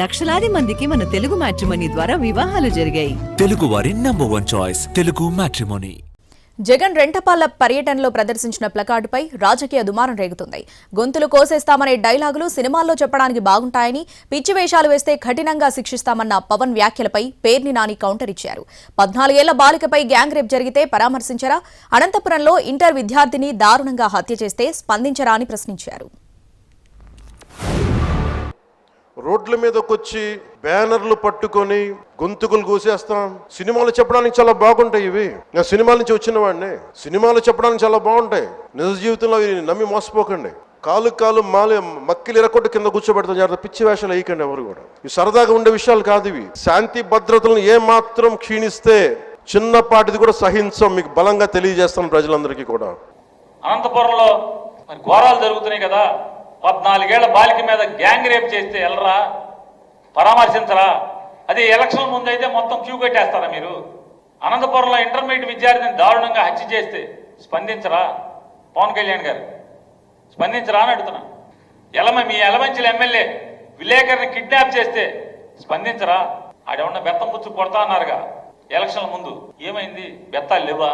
లక్షలాది మందికి మన తెలుగు మ్యాట్రిమోనీ ద్వారా వివాహాలు జరిగాయి. తెలుగు వారి number 1 choice Telugu matrimony. Jagan Rentapala పర్యటనలో ప్రదర్శించిన ప్లకార్డుపై రాజకీయ దుమారం రేగుతుంది. గొంతులు కోసేస్తామనే డైలాగులు సినిమాల్లో చెప్పడానికి బాగుంటాయని, పిచ్చి వేషాలు వేస్తే కఠినంగా శిక్షిస్తామన్న పవన్ వ్యాఖ్యలపై పేర్ని నాని కౌంటర్ ఇచ్చారు. 14 ఏళ్ల బాలికపై గ్యాంగ్ రేప్ జరిగితే పరామర్శించరా? అనంతపురంలో ఇంటర్ విద్యార్థిని దారుణంగా హత్య చేస్తే స్పందించరా అని ప్రశ్నించారు. రోడ్ల మీదకొచ్చి బ్యానర్లు పట్టుకొని గొంతుకులు కూసేస్తాం. సినిమాలు చెప్పడానికి చాలా బాగుంటాయి. ఇవి నా సినిమాల నుంచి వచ్చిన వాడిని. సినిమాలు చెప్పడానికి చాలా బాగుంటాయి. నిజ జీవితంలో నమ్మి మోసపోకండి. కాలు మక్కిలు ఇరకొట్టు కింద కూర్చోబెడతాం. జాగ్రత్త, పిచ్చి వేషాలు వేయకండి ఎవరు కూడా. ఇవి సరదాగా ఉండే విషయాలు కాదు. ఇవి శాంతి భద్రతలను ఏమాత్రం క్షీణిస్తే చిన్నపాటిది కూడా సహించం. మీకు బలంగా తెలియజేస్తాం ప్రజలందరికీ కూడా. అనంతపురంలో మరి ఘోరాలు జరుగుతున్నాయి కదా. 14 ఏళ్ల బాలిక మీద గ్యాంగ్ రేప్ చేస్తే వెళ్ళరా? పరామర్శించరా? అది ఎలక్షన్ ముందు అయితే మొత్తం క్యూ కట్టేస్తారా మీరు? అనంతపురంలో ఇంటర్మీడియట్ విద్యార్థిని దారుణంగా హత్య చేస్తే స్పందించరా? పవన్ కళ్యాణ్ గారు స్పందించరా అని అడుగుతున్నా. మీ ఎలమంచిల ఎమ్మెల్యే విలేకరిని కిడ్నాప్ చేస్తే స్పందించరా? ఆడేమన్నా బెత్తం పుచ్చు కొడతా అన్నారుగా ఎలక్షన్ల ముందు. ఏమైంది? బెత్తాలు లేవా?